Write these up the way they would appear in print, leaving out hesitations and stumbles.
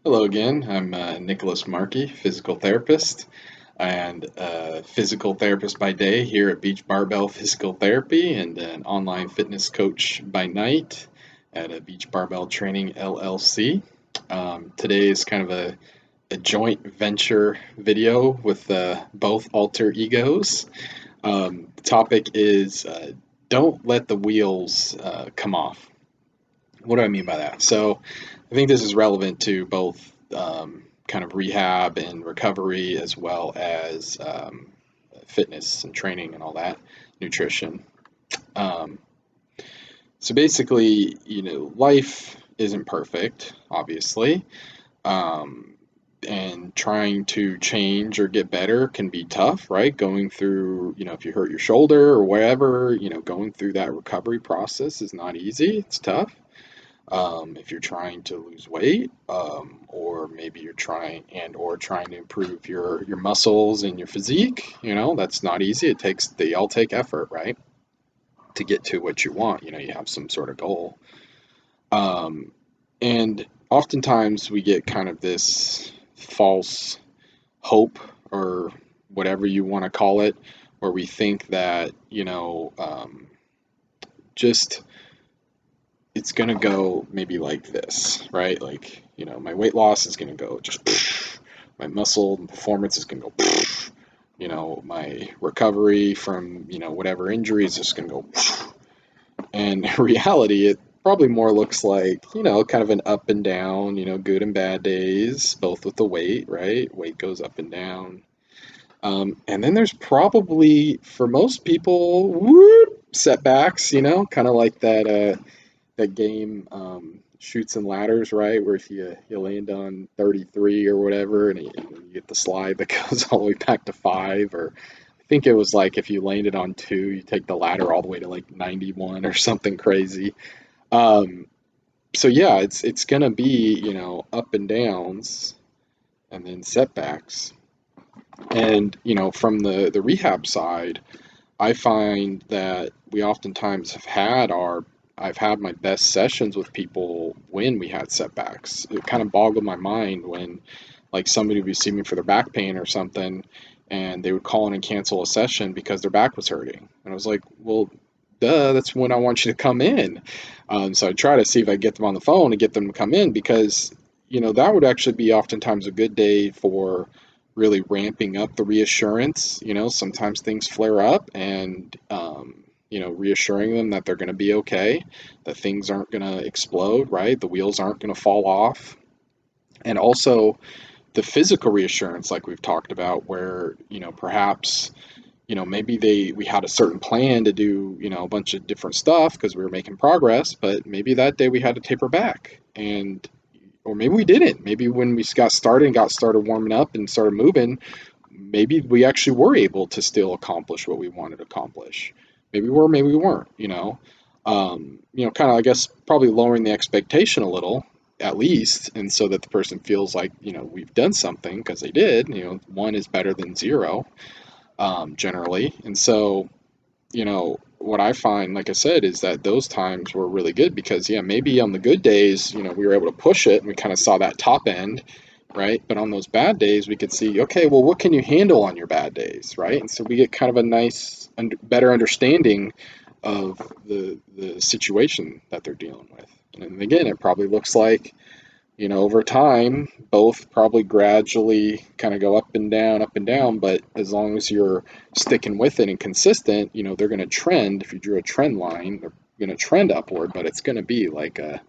Hello again. I'm Nicholas Markey, physical therapist and physical therapist by day here at Beach Barbell Physical Therapy and an online fitness coach by night at a Beach Barbell Training LLC. Today is kind of a joint venture video with both alter egos. The topic is don't let the wheels come off. What do I mean by that? So, I think this is relevant to both kind of rehab and recovery, as well as fitness and training and all that, nutrition. Um, so basically, life isn't perfect, obviously, um, and trying to change or get better can be tough, right? Going through, if you hurt your shoulder or whatever, going through that recovery process is not easy. It's tough. If you're trying to lose weight, or maybe you're trying to improve your muscles and your physique, that's not easy. They all take effort, right? To get to what you want, you have some sort of goal. Um, and oftentimes we get kind of this false hope or whatever you want to call it, where we think that, just it's gonna go maybe like this, right? Like, my weight loss is gonna go just my muscle performance is gonna go, my recovery from, whatever injury is just gonna go. And in reality, it probably more looks like, kind of an up and down, good and bad days, both with the weight, right? Weight goes up and down. And then there's probably, for most people, setbacks, kind of like that game, Shoots and Ladders, right? Where if you land on 33 or whatever, and you get the slide that goes all the way back to 5, or I think it was like if you landed on 2, you take the ladder all the way to like 91 or something crazy. Um, so yeah, it's gonna be, up and downs and then setbacks. And, from the rehab side, I find that we oftentimes I've had my best sessions with people when we had setbacks. It kind of boggled my mind when, like, somebody would be seeing me for their back pain or something, and they would call in and cancel a session because their back was hurting. And I was like, well, duh, that's when I want you to come in. So I try to see if I get them on the phone and get them to come in because, that would actually be oftentimes a good day for really ramping up the reassurance. Sometimes things flare up and, reassuring them that they're going to be okay, that things aren't going to explode, right? The wheels aren't going to fall off. And also the physical reassurance, like we've talked about, where, perhaps, maybe we had a certain plan to do, a bunch of different stuff because we were making progress, but maybe that day we had to taper back. Or maybe we didn't. Maybe when we got started warming up and started moving, maybe we actually were able to still accomplish what we wanted to accomplish. Maybe we were, maybe we weren't, kind of, I guess, probably lowering the expectation a little, at least, and so that the person feels like, we've done something because they did. One is better than zero, generally. And so, what I find, like I said, is that those times were really good because, yeah, maybe on the good days, we were able to push it and we kind of saw that top end, right? But on those bad days, we could see, okay, well, what can you handle on your bad days, right? And so we get kind of a nice, better understanding of the situation that they're dealing with. And again, it probably looks like, over time, both probably gradually kind of go up and down, but as long as you're sticking with it and consistent, they're going to trend. If you drew a trend line, they're going to trend upward, but it's going to be like a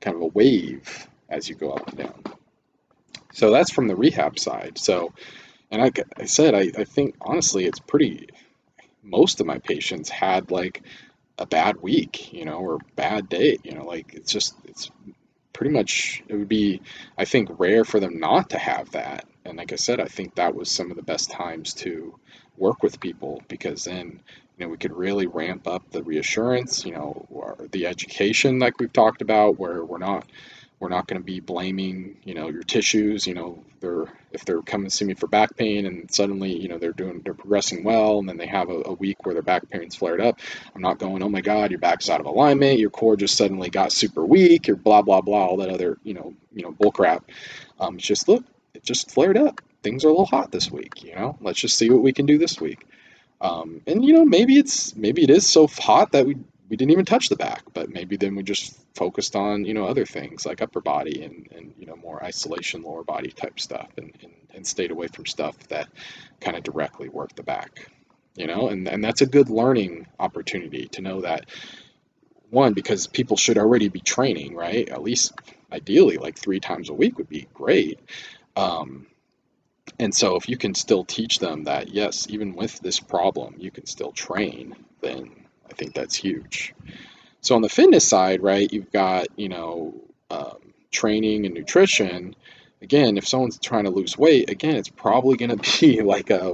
kind of a wave as you go up and down. So that's from the rehab side. So, and like I said, I think honestly, it's pretty, most of my patients had like a bad week, or bad day, like it's pretty much, it would be, I think, rare for them not to have that. And like I said, I think that was some of the best times to work with people because then, we could really ramp up the reassurance, or the education like we've talked about, where we're not We're not going to be blaming, your tissues. If they're coming to see me for back pain and suddenly, they're progressing well, and then they have a week where their back pain's flared up. I'm not going, oh my God, your back's out of alignment, your core just suddenly got super weak, or blah blah blah, all that other, bull crap. It's just, look, it just flared up. Things are a little hot this week. Let's just see what we can do this week. And maybe it is so hot that we didn't even touch the back, but maybe then we just focused on other things like upper body and more isolation lower body type stuff, and stayed away from stuff that kind of directly worked the back. And that's a good learning opportunity to know that, one, because people should already be training, right? At least ideally like 3 times a week would be great. Um, and so if you can still teach them that, yes, even with this problem, you can still train, then I think that's huge. So on the fitness side, right, you've got, training and nutrition. Again, if someone's trying to lose weight, again, it's probably going to be like a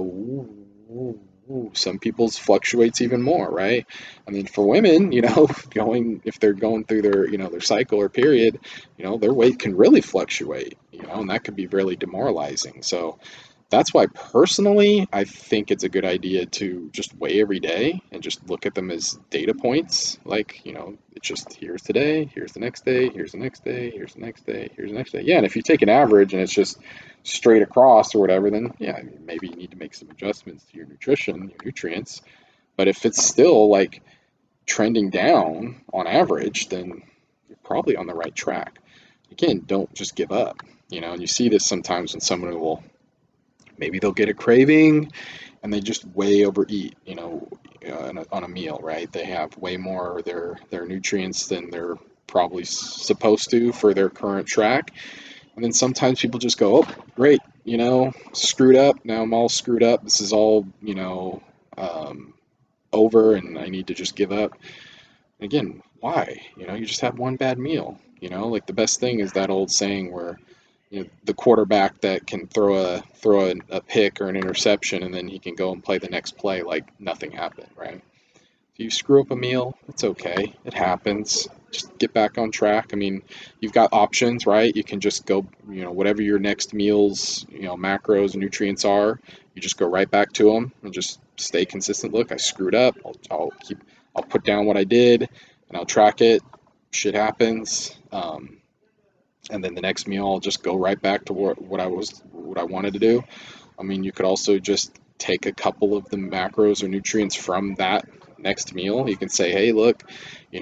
some people's fluctuates even more, right? I mean, for women, if they're going through their, their cycle or period, their weight can really fluctuate, and that can be really demoralizing. So that's why personally, I think it's a good idea to just weigh every day and just look at them as data points. Like, it's just, here's today, here's the next day, here's the next day, here's the next day, here's the next day. Yeah, and if you take an average and it's just straight across or whatever, then yeah, maybe you need to make some adjustments to your nutrition, your nutrients. But if it's still like trending down on average, then you're probably on the right track. Again, don't just give up. And you see this sometimes when someone will, maybe they'll get a craving and they just way overeat, on a meal, right? They have way more of their nutrients than they're probably supposed to for their current track. And then sometimes people just go, oh, great, screwed up. Now I'm all screwed up. This is all, over, and I need to just give up. Again, why? You just had one bad meal. Like the best thing is that old saying where, the quarterback that can throw a pick or an interception, and then he can go and play the next play like nothing happened, right? If you screw up a meal, it's okay. It happens. Just get back on track. I mean, you've got options, right? You can just go, whatever your next meal's, macros and nutrients are, you just go right back to them and just stay consistent. Look, I screwed up. I'll put down what I did and I'll track it. Shit happens. And then the next meal I'll just go right back to what I wanted to do. I mean, you could also just take a couple of the macros or nutrients from that next meal. You can say, hey, look,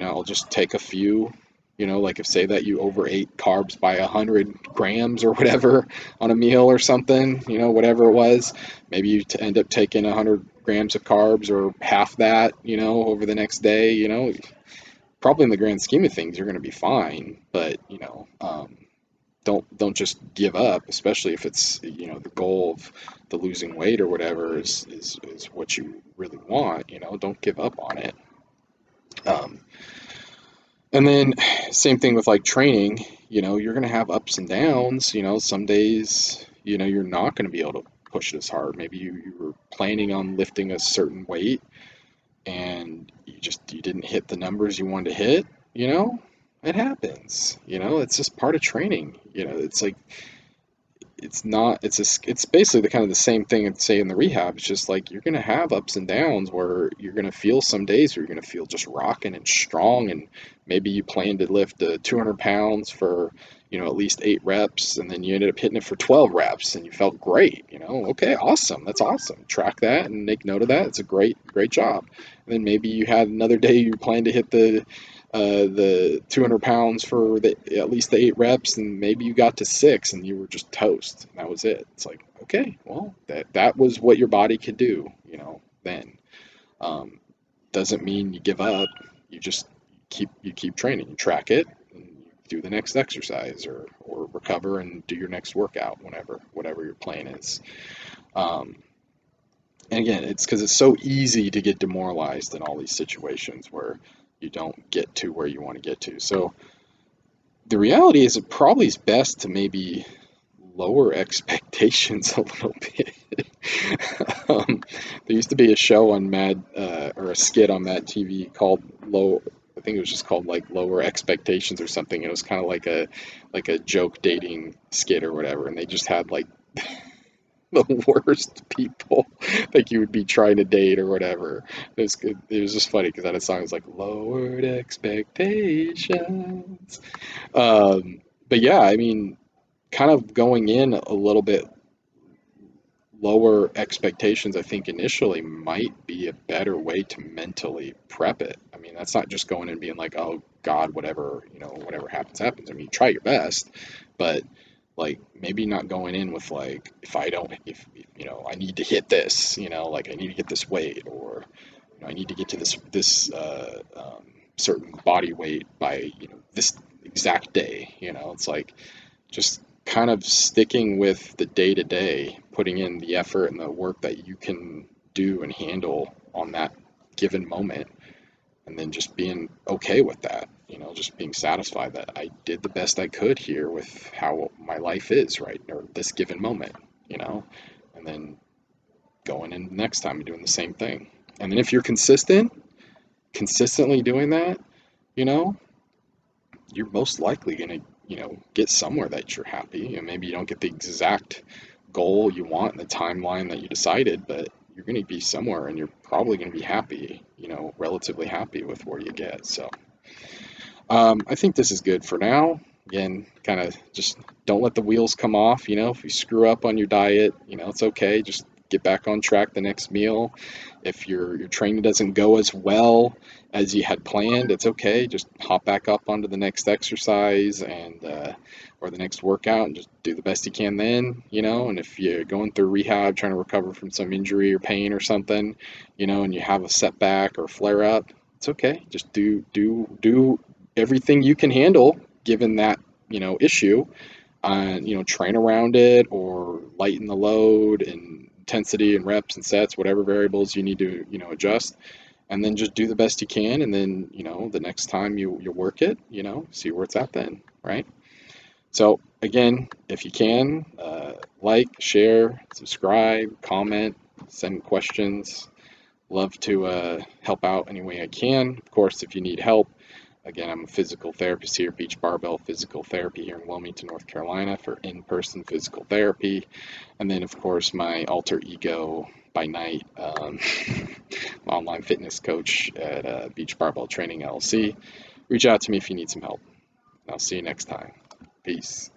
I'll just take a few, like if say that you overate carbs by 100 grams or whatever on a meal or something, whatever it was, maybe you end up taking 100 grams of carbs or half that, over the next day, probably in the grand scheme of things, you're going to be fine. But don't just give up, especially if it's the goal of the losing weight or whatever is what you really want. Don't give up on it. Um, and then same thing with like training. You're going to have ups and downs. Some days you're not going to be able to push it as hard. Maybe you were planning on lifting a certain weight and you didn't hit the numbers you wanted to hit, it happens. It's just part of training. It's like it's basically the kind of the same thing I'd say in the rehab. It's just like you're gonna have ups and downs where you're gonna feel some days where you're gonna feel just rocking and strong, and maybe you planned to lift 200 pounds for at least 8 reps, and then you ended up hitting it for 12 reps and you felt great. Okay, awesome, that's awesome. Track that and make note of that. It's a great job. And then maybe you had another day you planned to hit the 200 pounds for at least the 8 reps, and maybe you got to 6 and you were just toast, and that was it. It's like, okay, well, that was what your body could do, then. Doesn't mean you give up. You just keep training. You track it and you do the next exercise, or recover and do your next workout, whatever your plan is. And again, it's because it's so easy to get demoralized in all these situations where you don't get to where you want to get to. So the reality is it probably is best to maybe lower expectations a little bit. There used to be a show on or a skit on Mad TV called think it was just called like Lower Expectations or something. It was kind of like a joke dating skit or whatever, and they just had like the worst people that you would be trying to date or whatever. It was just funny because that song was like Lowered Expectations. But yeah, I mean, kind of going in a little bit lower expectations, I think initially might be a better way to mentally prep it. I mean, that's not just going and being like, oh God, whatever, whatever happens, happens. I mean, you try your best, but like maybe not going in with like, if I don't, if, I need to hit this, like I need to get this weight, or, I need to get to certain body weight by, this exact day, it's like, just kind of sticking with the day to day, putting in the effort and the work that you can do and handle on that given moment, and then just being okay with that, just being satisfied that I did the best I could here with how my life is right, or this given moment, and then going in next time and doing the same thing. And then if you're consistently doing that, you know, you're most likely going to, get somewhere that you're happy. And maybe you don't get the exact goal you want in the timeline that you decided, but you're going to be somewhere and you're probably going to be happy, relatively happy with where you get. So I think this is good for now. Again, kind of just don't let the wheels come off. If you screw up on your diet, it's okay. Just get back on track the next meal. If your training doesn't go as well as you had planned, it's okay. Just hop back up onto the next exercise and or the next workout, and just do the best you can then. And if you're going through rehab, trying to recover from some injury or pain or something, and you have a setback or flare up, it's okay. Just do everything you can handle given that issue, and train around it or lighten the load and intensity and reps and sets, whatever variables you need to adjust, and then just do the best you can, and then the next time you work it, see where it's at then, right? So again, if you can, like, share, subscribe, comment, send questions. Love to help out any way I can. Of course, if you need help, again, I'm a physical therapist here, Beach Barbell Physical Therapy here in Wilmington, North Carolina, for in-person physical therapy. And then, of course, my alter ego by night, online fitness coach at Beach Barbell Training LLC. Reach out to me if you need some help. I'll see you next time. Peace.